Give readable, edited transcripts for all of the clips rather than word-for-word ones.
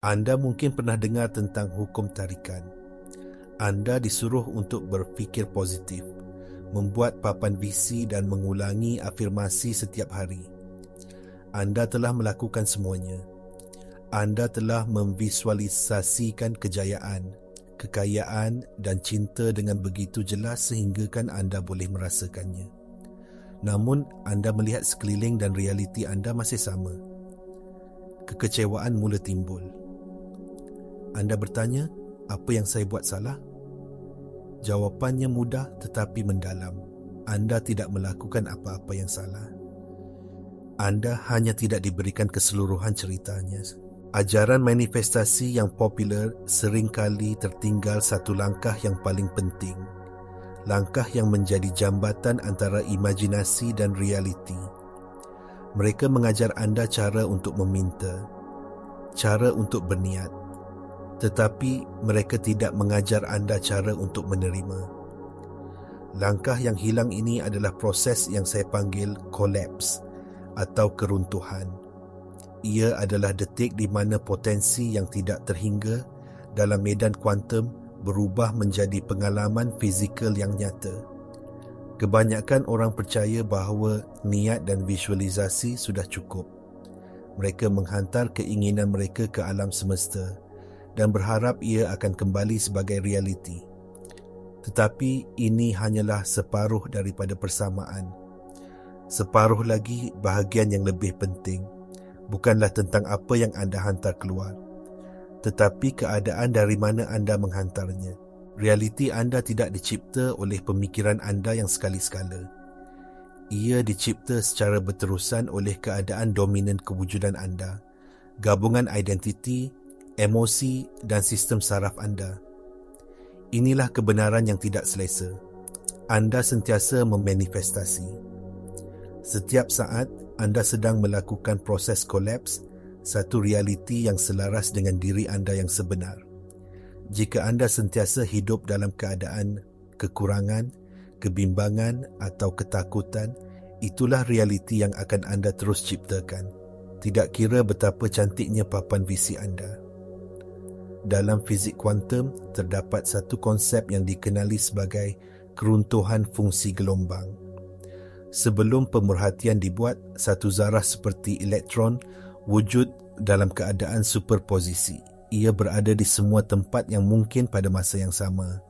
Anda mungkin pernah dengar tentang hukum tarikan. Anda disuruh untuk berfikir positif, membuat papan visi dan mengulangi afirmasi setiap hari. Anda telah melakukan semuanya. Anda telah memvisualisasikan kejayaan, kekayaan dan cinta dengan begitu jelas sehinggakan Anda boleh merasakannya. Namun, Anda melihat sekeliling dan realiti Anda masih sama. Kekecewaan mula timbul. Anda bertanya, apa yang saya buat salah? Jawapannya mudah tetapi mendalam. Anda tidak melakukan apa-apa yang salah. Anda hanya tidak diberikan keseluruhan ceritanya. Ajaran manifestasi yang popular seringkali tertinggal satu langkah yang paling penting. Langkah yang menjadi jambatan antara imajinasi dan realiti. Mereka mengajar anda cara untuk meminta, cara untuk berniat, tetapi mereka tidak mengajar anda cara untuk menerima. Langkah yang hilang ini adalah proses yang saya panggil collapse atau keruntuhan. Ia adalah detik di mana potensi yang tidak terhingga dalam medan kuantum berubah menjadi pengalaman fizikal yang nyata. Kebanyakan orang percaya bahawa niat dan visualisasi sudah cukup. Mereka menghantar keinginan mereka ke alam semesta dan berharap ia akan kembali sebagai realiti. Tetapi ini hanyalah separuh daripada persamaan. Separuh lagi bahagian yang lebih penting bukanlah tentang apa yang anda hantar keluar, tetapi keadaan dari mana anda menghantarnya. Realiti anda tidak dicipta oleh pemikiran anda yang sekali-sekala. Ia dicipta secara berterusan oleh keadaan dominan kewujudan anda, gabungan identiti, emosi dan sistem saraf anda. Inilah kebenaran yang tidak selesa. Anda sentiasa memanifestasi. Setiap saat anda sedang melakukan proses kolaps satu realiti yang selaras dengan diri anda yang sebenar. Jika anda sentiasa hidup dalam keadaan kekurangan, kebimbangan atau ketakutan, itulah realiti yang akan anda terus ciptakan. Tidak kira betapa cantiknya papan visi anda. Dalam fizik kuantum, terdapat satu konsep yang dikenali sebagai keruntuhan fungsi gelombang. Sebelum pemerhatian dibuat, satu zarah seperti elektron wujud dalam keadaan superposisi. Ia berada di semua tempat yang mungkin pada masa yang sama.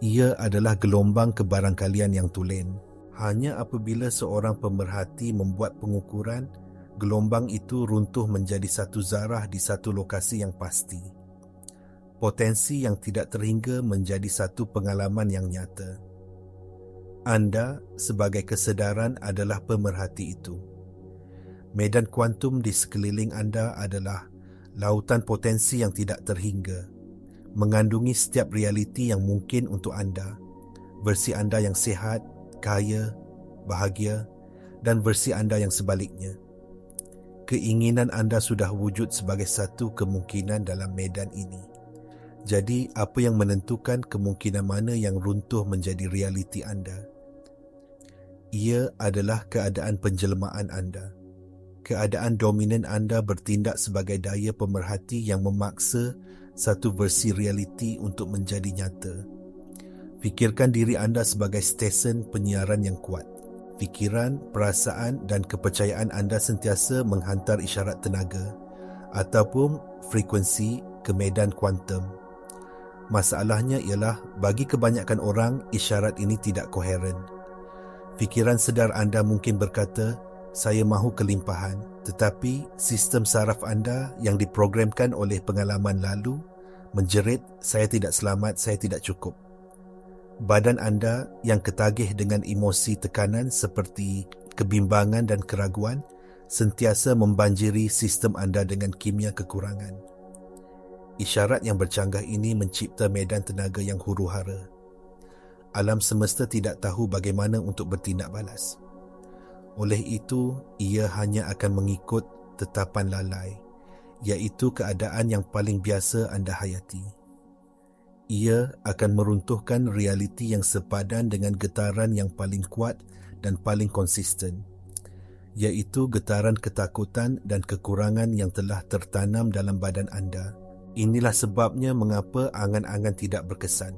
Ia adalah gelombang kebarangkalian yang tulen. Hanya apabila seorang pemerhati membuat pengukuran, gelombang itu runtuh menjadi satu zarah di satu lokasi yang pasti. Potensi yang tidak terhingga menjadi satu pengalaman yang nyata. Anda sebagai kesedaran adalah pemerhati itu. Medan kuantum di sekeliling anda adalah lautan potensi yang tidak terhingga, mengandungi setiap realiti yang mungkin untuk anda, versi anda yang sihat, kaya, bahagia, dan versi anda yang sebaliknya. Keinginan anda sudah wujud sebagai satu kemungkinan dalam medan ini. Jadi, apa yang menentukan kemungkinan mana yang runtuh menjadi realiti anda? Ia adalah keadaan penjelmaan anda. Keadaan dominan anda bertindak sebagai daya pemerhati yang memaksa satu versi realiti untuk menjadi nyata. Fikirkan diri anda sebagai stesen penyiaran yang kuat. Fikiran, perasaan dan kepercayaan anda sentiasa menghantar isyarat tenaga ataupun frekuensi ke medan kuantum. Masalahnya ialah bagi kebanyakan orang isyarat ini tidak koheren. Fikiran sedar anda mungkin berkata, saya mahu kelimpahan, tetapi sistem saraf anda yang diprogramkan oleh pengalaman lalu menjerit, saya tidak selamat, saya tidak cukup. Badan anda yang ketagih dengan emosi tekanan seperti kebimbangan dan keraguan sentiasa membanjiri sistem anda dengan kimia kekurangan. Isyarat yang bercanggah ini mencipta medan tenaga yang huru-hara. Alam semesta tidak tahu bagaimana untuk bertindak balas. Oleh itu, ia hanya akan mengikut tetapan lalai, iaitu keadaan yang paling biasa anda hayati. Ia akan meruntuhkan realiti yang sepadan dengan getaran yang paling kuat dan paling konsisten. iaitu getaran ketakutan dan kekurangan yang telah tertanam dalam badan anda. Inilah sebabnya mengapa angan-angan tidak berkesan.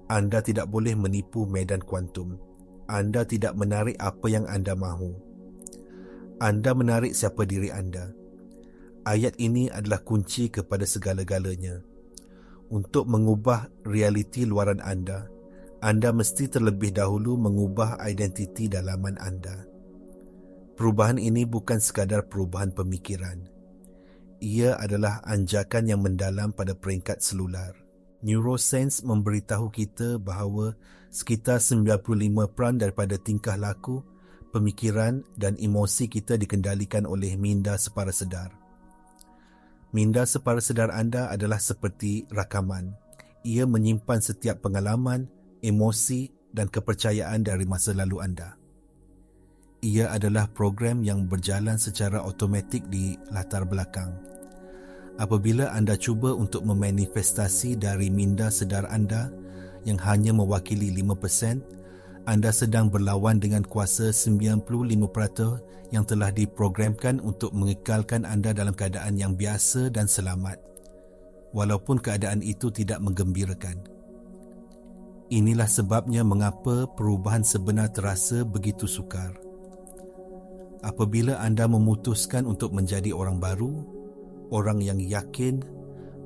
Anda tidak boleh menipu medan kuantum. Anda tidak menarik apa yang anda mahu. Anda menarik siapa diri anda. Ayat ini adalah kunci kepada segala-galanya. Untuk mengubah realiti luaran anda mesti terlebih dahulu mengubah identiti dalaman anda. Perubahan ini bukan sekadar perubahan pemikiran. Ia adalah anjakan yang mendalam pada peringkat selular. Neuroscience memberitahu kita bahawa sekitar 95% daripada tingkah laku, pemikiran dan emosi kita dikendalikan oleh minda separasedar. Minda separasedar anda adalah seperti rakaman. Ia menyimpan setiap pengalaman, emosi dan kepercayaan dari masa lalu anda. Ia adalah program yang berjalan secara automatik di latar belakang. Apabila anda cuba untuk memanifestasi dari minda sedar anda yang hanya mewakili 5%, anda sedang berlawan dengan kuasa 95% yang telah diprogramkan untuk mengekalkan anda dalam keadaan yang biasa dan selamat, walaupun keadaan itu tidak menggembirakan. Inilah sebabnya mengapa perubahan sebenar terasa begitu sukar. Apabila anda memutuskan untuk menjadi orang baru, orang yang yakin,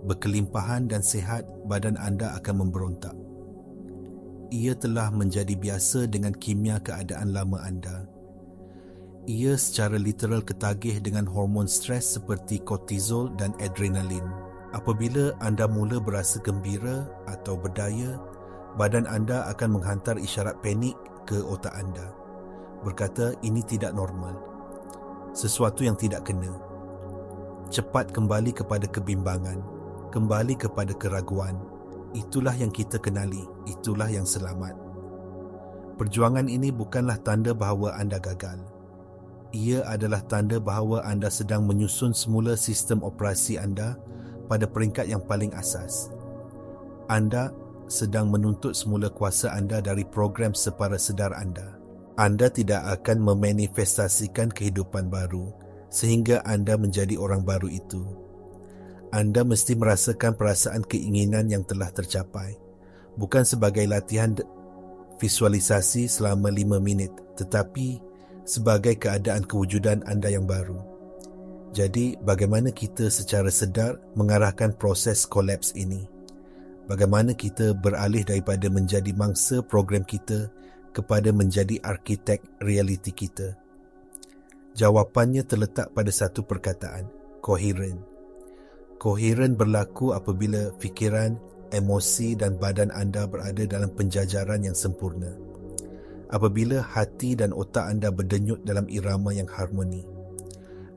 berkelimpahan dan sihat, badan anda akan memberontak. Ia telah menjadi biasa dengan kimia keadaan lama anda. Ia secara literal ketagih dengan hormon stres seperti kortizol dan adrenalin. Apabila anda mula berasa gembira atau berdaya, badan anda akan menghantar isyarat panik ke otak anda. Berkata, ini tidak normal. Sesuatu yang tidak kena. Cepat kembali kepada kebimbangan, kembali kepada keraguan. Itulah yang kita kenali, itulah yang selamat. Perjuangan ini bukanlah tanda bahawa anda gagal. Ia adalah tanda bahawa anda sedang menyusun semula sistem operasi anda pada peringkat yang paling asas. Anda sedang menuntut semula kuasa anda dari program separasedar anda. Anda tidak akan memanifestasikan kehidupan baru sehingga anda menjadi orang baru itu. Anda mesti merasakan perasaan keinginan yang telah tercapai, bukan sebagai latihan visualisasi selama 5 minit, tetapi sebagai keadaan kewujudan anda yang baru. Jadi, bagaimana kita secara sedar mengarahkan proses kolaps ini? Bagaimana kita beralih daripada menjadi mangsa program kita kepada menjadi arkitek realiti kita? Jawapannya terletak pada satu perkataan, koheren. Koheren berlaku apabila fikiran, emosi dan badan anda berada dalam penjajaran yang sempurna. Apabila hati dan otak anda berdenyut dalam irama yang harmoni.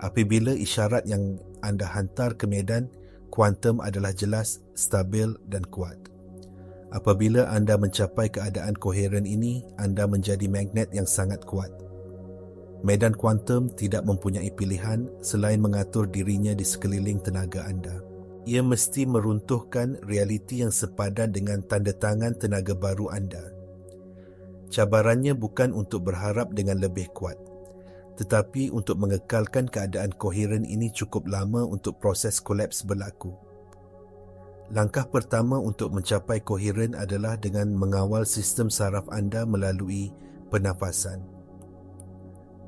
Apabila isyarat yang anda hantar ke medan kuantum adalah jelas, stabil dan kuat. Apabila anda mencapai keadaan koheren ini, anda menjadi magnet yang sangat kuat. Medan kuantum tidak mempunyai pilihan selain mengatur dirinya di sekeliling tenaga anda. Ia mesti meruntuhkan realiti yang sepadan dengan tanda tangan tenaga baru anda. Cabarannya bukan untuk berharap dengan lebih kuat, tetapi untuk mengekalkan keadaan koheren ini cukup lama untuk proses kolaps berlaku. Langkah pertama untuk mencapai koheren adalah dengan mengawal sistem saraf anda melalui pernafasan.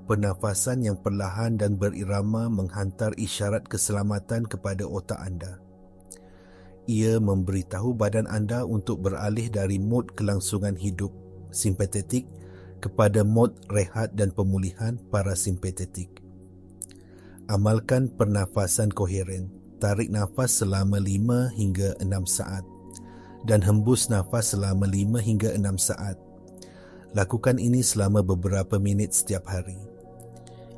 Pernafasan yang perlahan dan berirama menghantar isyarat keselamatan kepada otak anda. Ia memberitahu badan anda untuk beralih dari mod kelangsungan hidup simpatetik kepada mod rehat dan pemulihan parasimpatetik. Amalkan pernafasan koheren. Tarik nafas selama 5 hingga 6 saat dan hembus nafas selama 5 hingga 6 saat. Lakukan ini selama beberapa minit setiap hari.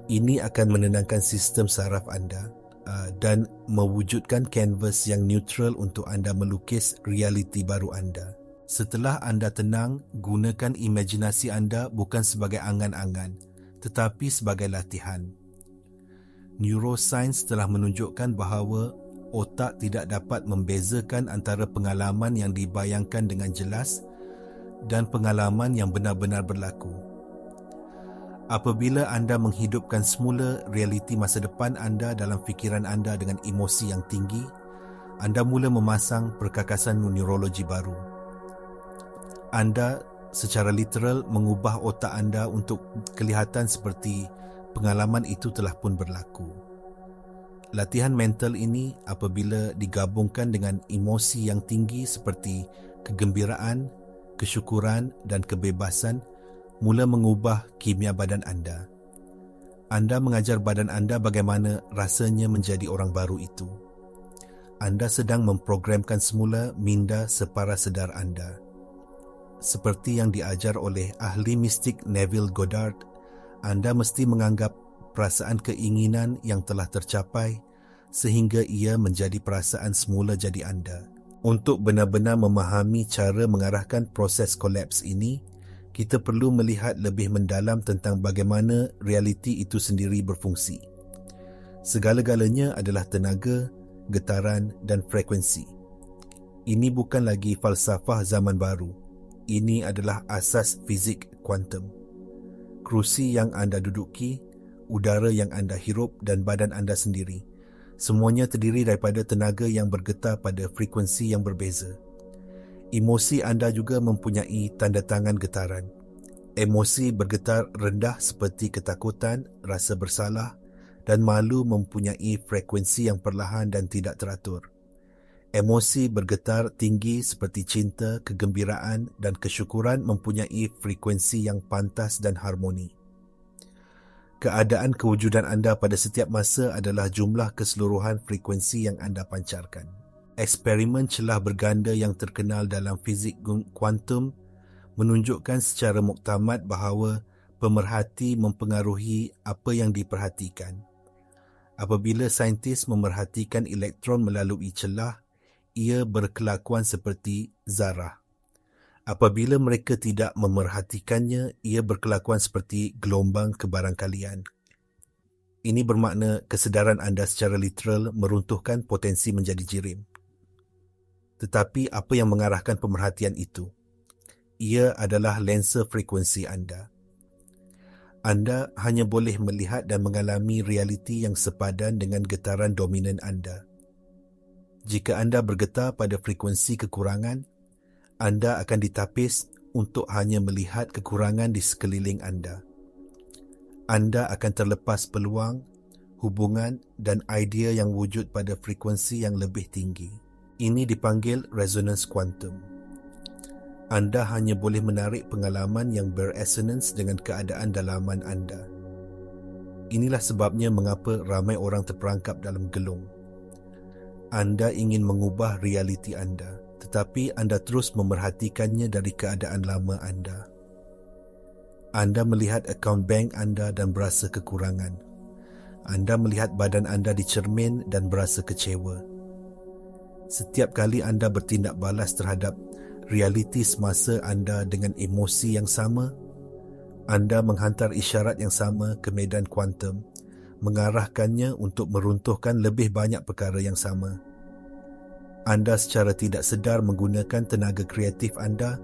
Ini akan menenangkan sistem saraf anda dan mewujudkan kanvas yang neutral untuk anda melukis realiti baru anda. Setelah anda tenang, gunakan imajinasi anda bukan sebagai angan-angan, tetapi sebagai latihan. Neuroscience telah menunjukkan bahawa otak tidak dapat membezakan antara pengalaman yang dibayangkan dengan jelas dan pengalaman yang benar-benar berlaku. Apabila anda menghidupkan semula realiti masa depan anda dalam fikiran anda dengan emosi yang tinggi, anda mula memasang perkakasan neurologi baru. Anda secara literal mengubah otak anda untuk kelihatan seperti pengalaman itu telah pun berlaku. Latihan mental ini apabila digabungkan dengan emosi yang tinggi seperti kegembiraan, kesyukuran dan kebebasan mula mengubah kimia badan anda. Anda mengajar badan anda bagaimana rasanya menjadi orang baru itu. Anda sedang memprogramkan semula minda separasedar anda. Seperti yang diajar oleh ahli mistik Neville Goddard, anda mesti menganggap perasaan keinginan yang telah tercapai sehingga ia menjadi perasaan semula jadi anda. Untuk benar-benar memahami cara mengarahkan proses kolaps ini, kita perlu melihat lebih mendalam tentang bagaimana realiti itu sendiri berfungsi. Segala-galanya adalah tenaga, getaran dan frekuensi. Ini bukan lagi falsafah zaman baru. Ini adalah asas fizik kuantum. Kerusi yang anda duduki, udara yang anda hirup dan badan anda sendiri, semuanya terdiri daripada tenaga yang bergetar pada frekuensi yang berbeza. Emosi anda juga mempunyai tanda tangan getaran. Emosi bergetar rendah seperti ketakutan, rasa bersalah dan malu mempunyai frekuensi yang perlahan dan tidak teratur. Emosi bergetar tinggi seperti cinta, kegembiraan dan kesyukuran mempunyai frekuensi yang pantas dan harmoni. Keadaan kewujudan anda pada setiap masa adalah jumlah keseluruhan frekuensi yang anda pancarkan. Eksperimen celah berganda yang terkenal dalam fizik kuantum menunjukkan secara muktamad bahawa pemerhati mempengaruhi apa yang diperhatikan. Apabila saintis memerhatikan elektron melalui celah, ia berkelakuan seperti zarah. Apabila mereka tidak memerhatikannya, ia berkelakuan seperti gelombang kebarangkalian. Ini bermakna kesedaran anda secara literal meruntuhkan potensi menjadi jirim. Tetapi apa yang mengarahkan pemerhatian itu? Ia adalah lensa frekuensi anda. Anda hanya boleh melihat dan mengalami realiti yang sepadan dengan getaran dominan anda. Jika anda bergetar pada frekuensi kekurangan, anda akan ditapis untuk hanya melihat kekurangan di sekeliling anda. Anda akan terlepas peluang, hubungan dan idea yang wujud pada frekuensi yang lebih tinggi. Ini dipanggil resonance quantum. Anda hanya boleh menarik pengalaman yang beresonans dengan keadaan dalaman anda. Inilah sebabnya mengapa ramai orang terperangkap dalam gelung. Anda ingin mengubah realiti anda, tetapi anda terus memerhatikannya dari keadaan lama anda. Anda melihat akaun bank anda dan berasa kekurangan. Anda melihat badan anda di cermin dan berasa kecewa. Setiap kali anda bertindak balas terhadap realiti semasa anda dengan emosi yang sama, anda menghantar isyarat yang sama ke medan kuantum, mengarahkannya untuk meruntuhkan lebih banyak perkara yang sama. Anda secara tidak sedar menggunakan tenaga kreatif anda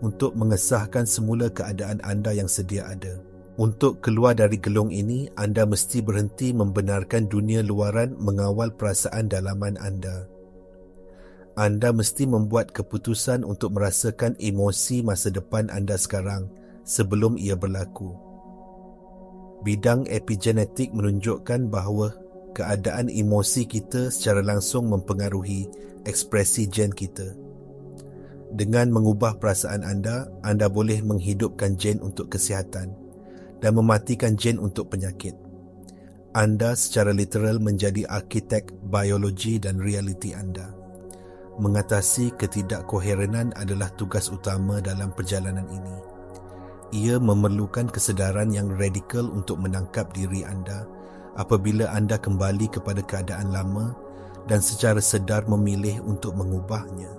untuk mengesahkan semula keadaan anda yang sedia ada. Untuk keluar dari gelung ini, anda mesti berhenti membenarkan dunia luaran mengawal perasaan dalaman anda. Anda mesti membuat keputusan untuk merasakan emosi masa depan anda sekarang sebelum ia berlaku. Bidang epigenetik menunjukkan bahawa keadaan emosi kita secara langsung mempengaruhi ekspresi gen kita. Dengan mengubah perasaan anda, anda boleh menghidupkan gen untuk kesihatan dan mematikan gen untuk penyakit. Anda secara literal menjadi arkitek biologi dan realiti anda. Mengatasi ketidakkoherenan adalah tugas utama dalam perjalanan ini. Ia memerlukan kesedaran yang radikal untuk menangkap diri anda apabila anda kembali kepada keadaan lama dan secara sedar memilih untuk mengubahnya.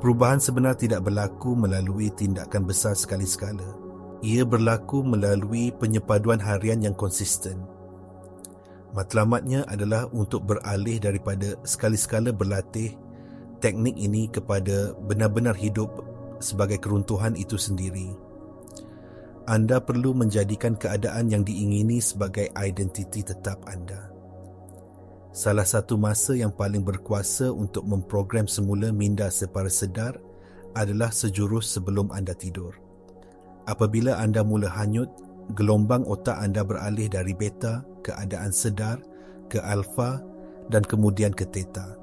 Perubahan sebenar tidak berlaku melalui tindakan besar sekali-sekala. Ia berlaku melalui penyepaduan harian yang konsisten. Matlamatnya adalah untuk beralih daripada sekali-sekala berlatih teknik ini kepada benar-benar hidup sebagai keruntuhan itu sendiri. Anda perlu menjadikan keadaan yang diingini sebagai identiti tetap anda. Salah satu masa yang paling berkuasa untuk memprogram semula minda separa sedar adalah sejurus sebelum anda tidur. Apabila anda mula hanyut, gelombang otak anda beralih dari beta, keadaan sedar, ke alfa dan kemudian ke theta.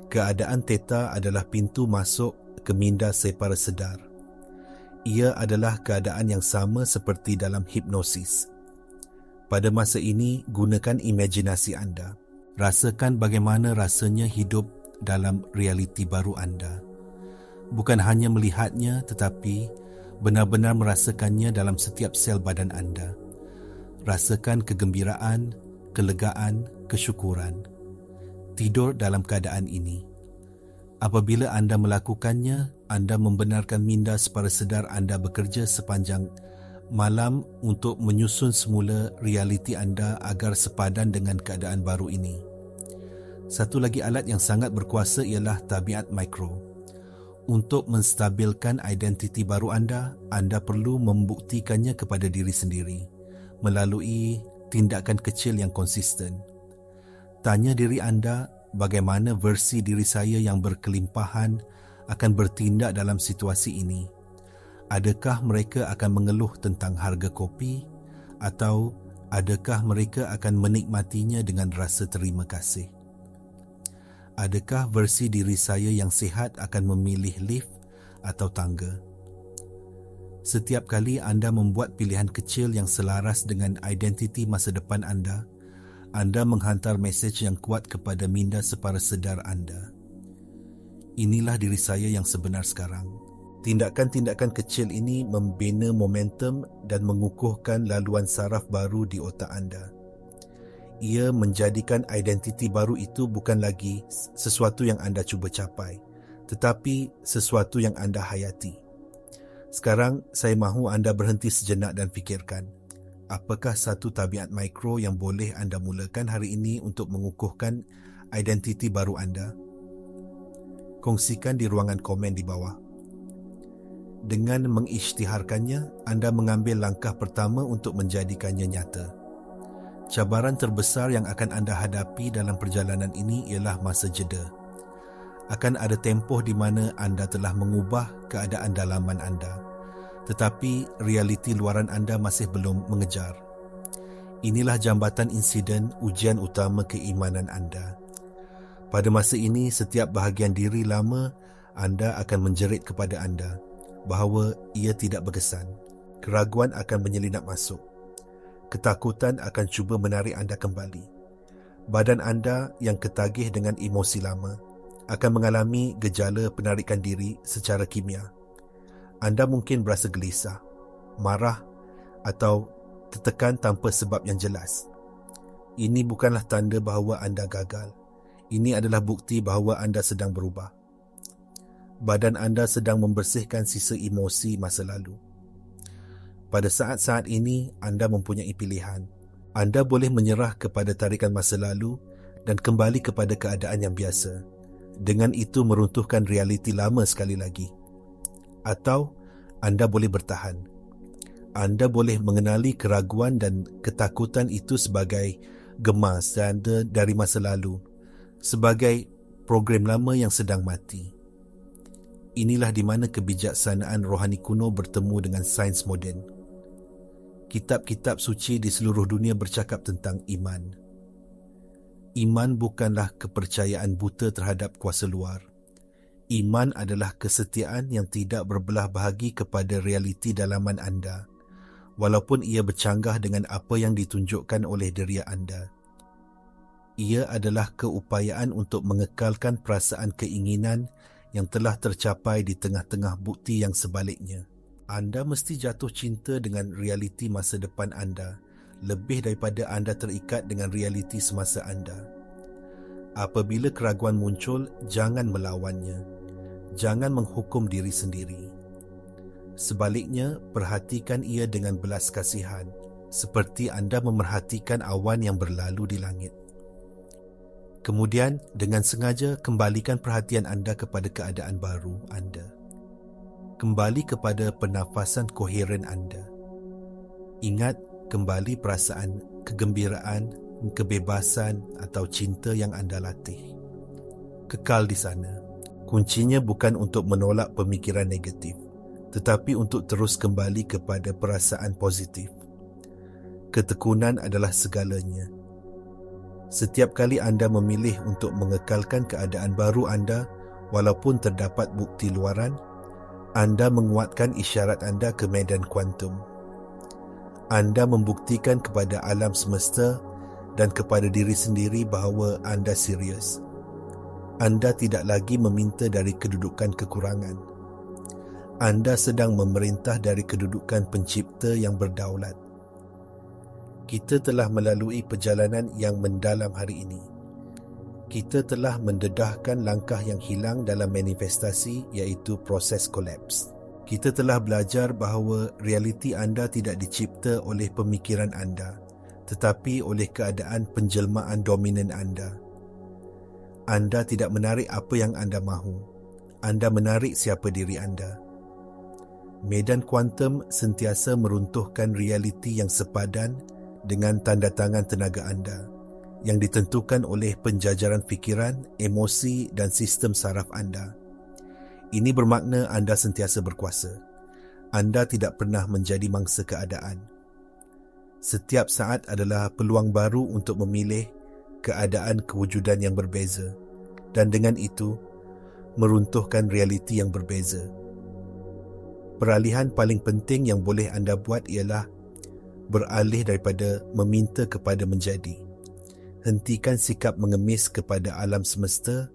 Keadaan theta adalah pintu masuk ke minda separa sedar. Ia adalah keadaan yang sama seperti dalam hipnosis. Pada masa ini, gunakan imajinasi anda. Rasakan bagaimana rasanya hidup dalam realiti baru anda. Bukan hanya melihatnya, tetapi benar-benar merasakannya dalam setiap sel badan anda. Rasakan kegembiraan, kelegaan, kesyukuran. Tidur dalam keadaan ini. Apabila anda melakukannya, anda membenarkan minda separa sedar anda bekerja sepanjang malam untuk menyusun semula realiti anda agar sepadan dengan keadaan baru ini. Satu lagi alat yang sangat berkuasa ialah tabiat mikro. Untuk menstabilkan identiti baru anda perlu membuktikannya kepada diri sendiri melalui tindakan kecil yang konsisten. Tanya diri anda, bagaimana versi diri saya yang berkelimpahan akan bertindak dalam situasi ini? Adakah mereka akan mengeluh tentang harga kopi atau adakah mereka akan menikmatinya dengan rasa terima kasih? Adakah versi diri saya yang sihat akan memilih lift atau tangga? Setiap kali anda membuat pilihan kecil yang selaras dengan identiti masa depan anda menghantar mesej yang kuat kepada minda separa sedar anda. Inilah diri saya yang sebenar sekarang. Tindakan-tindakan kecil ini membina momentum dan mengukuhkan laluan saraf baru di otak anda. Ia menjadikan identiti baru itu bukan lagi sesuatu yang anda cuba capai, tetapi sesuatu yang anda hayati. Sekarang, saya mahu anda berhenti sejenak dan fikirkan, apakah satu tabiat mikro yang boleh anda mulakan hari ini untuk mengukuhkan identiti baru anda? Kongsikan di ruangan komen di bawah. Dengan mengisytiharkannya, anda mengambil langkah pertama untuk menjadikannya nyata. Cabaran terbesar yang akan anda hadapi dalam perjalanan ini ialah masa jeda. Akan ada tempoh di mana anda telah mengubah keadaan dalaman anda, tetapi realiti luaran anda masih belum mengejar. Inilah jambatan insiden ujian utama keimanan anda. Pada masa ini, setiap bahagian diri lama anda akan menjerit kepada anda bahawa ia tidak berkesan. Keraguan akan menyelinap masuk. Ketakutan akan cuba menarik anda kembali. Badan anda yang ketagih dengan emosi lama akan mengalami gejala penarikan diri secara kimia. Anda mungkin berasa gelisah, marah atau tertekan tanpa sebab yang jelas. Ini bukanlah tanda bahawa anda gagal. Ini adalah bukti bahawa anda sedang berubah. Badan anda sedang membersihkan sisa emosi masa lalu. Pada saat-saat ini, anda mempunyai pilihan. Anda boleh menyerah kepada tarikan masa lalu dan kembali kepada keadaan yang biasa. Dengan itu meruntuhkan realiti lama sekali lagi. Atau anda boleh bertahan. Anda boleh mengenali keraguan dan ketakutan itu sebagai gemas dari masa lalu, sebagai program lama yang sedang mati. Inilah di mana kebijaksanaan rohani kuno bertemu dengan sains moden. Kitab-kitab suci di seluruh dunia bercakap tentang iman. Iman bukanlah kepercayaan buta terhadap kuasa luar. Iman adalah kesetiaan yang tidak berbelah bahagi kepada realiti dalaman anda, walaupun ia bercanggah dengan apa yang ditunjukkan oleh diri anda. Ia adalah keupayaan untuk mengekalkan perasaan keinginan yang telah tercapai di tengah-tengah bukti yang sebaliknya. Anda mesti jatuh cinta dengan realiti masa depan anda lebih daripada anda terikat dengan realiti semasa anda. Apabila keraguan muncul, jangan melawannya. Jangan menghukum diri sendiri. Sebaliknya, perhatikan ia dengan belas kasihan, seperti anda memerhatikan awan yang berlalu di langit. Kemudian, dengan sengaja kembalikan perhatian anda kepada keadaan baru anda. Kembali kepada pernafasan koheren anda. Ingat kembali perasaan kegembiraan, kebebasan atau cinta yang anda latih. Kekal di sana. Kuncinya bukan untuk menolak pemikiran negatif, tetapi untuk terus kembali kepada perasaan positif. Ketekunan adalah segalanya. Setiap kali anda memilih untuk mengekalkan keadaan baru anda, walaupun terdapat bukti luaran, anda menguatkan isyarat anda ke medan kuantum. Anda membuktikan kepada alam semesta dan kepada diri sendiri bahawa anda serius. Anda tidak lagi meminta dari kedudukan kekurangan. Anda sedang memerintah dari kedudukan pencipta yang berdaulat. Kita telah melalui perjalanan yang mendalam hari ini. Kita telah mendedahkan langkah yang hilang dalam manifestasi, iaitu proses kolaps. Kita telah belajar bahawa realiti anda tidak dicipta oleh pemikiran anda, tetapi oleh keadaan penjelmaan dominan anda. Anda tidak menarik apa yang anda mahu. Anda menarik siapa diri anda. Medan kuantum sentiasa meruntuhkan realiti yang sepadan dengan tanda tangan tenaga anda, yang ditentukan oleh penjajaran fikiran, emosi dan sistem saraf anda. Ini bermakna anda sentiasa berkuasa. Anda tidak pernah menjadi mangsa keadaan. Setiap saat adalah peluang baru untuk memilih keadaan kewujudan yang berbeza, dan dengan itu meruntuhkan realiti yang berbeza. Peralihan paling penting yang boleh anda buat ialah beralih daripada meminta kepada menjadi. Hentikan sikap mengemis kepada alam semesta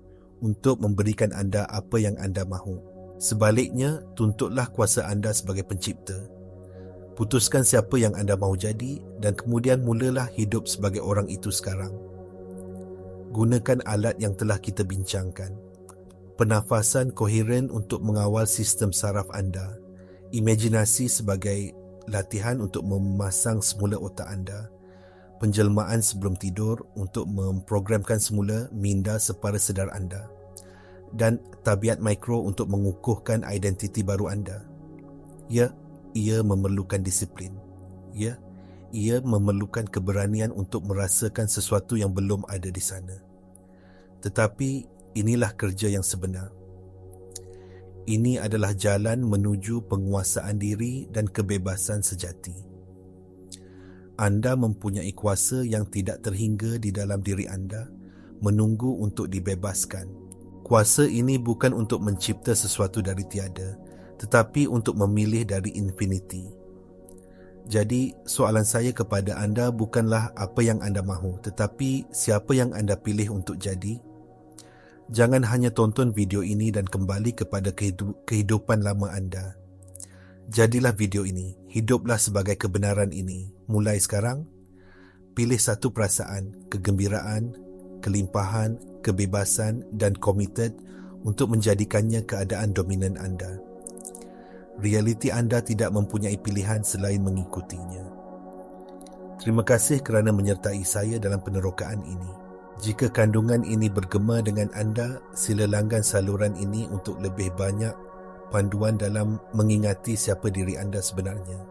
untuk memberikan anda apa yang anda mahu. Sebaliknya, tuntutlah kuasa anda sebagai pencipta. Putuskan siapa yang anda mahu jadi dan kemudian mulalah hidup sebagai orang itu sekarang. Gunakan alat yang telah kita bincangkan. Pernafasan koheren untuk mengawal sistem saraf anda. Imajinasi sebagai latihan untuk memasang semula otak anda. Penjelmaan sebelum tidur untuk memprogramkan semula minda separa sedar anda, dan tabiat mikro untuk mengukuhkan identiti baru anda. Ya, ia memerlukan disiplin. Ya, ia memerlukan keberanian untuk merasakan sesuatu yang belum ada di sana. Tetapi inilah kerja yang sebenar. Ini adalah jalan menuju penguasaan diri dan kebebasan sejati. Anda mempunyai kuasa yang tidak terhingga di dalam diri anda, menunggu untuk dibebaskan. Kuasa ini bukan untuk mencipta sesuatu dari tiada, tetapi untuk memilih dari infinity. Jadi, soalan saya kepada anda bukanlah apa yang anda mahu, tetapi siapa yang anda pilih untuk jadi. Jangan hanya tonton video ini dan kembali kepada kehidupan lama anda. Jadilah video ini, hiduplah sebagai kebenaran ini. Mulai sekarang, pilih satu perasaan, kegembiraan, kelimpahan, kebebasan dan committed untuk menjadikannya keadaan dominan anda. Realiti anda tidak mempunyai pilihan selain mengikutinya. Terima kasih kerana menyertai saya dalam penerokaan ini. Jika kandungan ini bergema dengan anda, sila langgan saluran ini untuk lebih banyak panduan dalam mengingati siapa diri anda sebenarnya.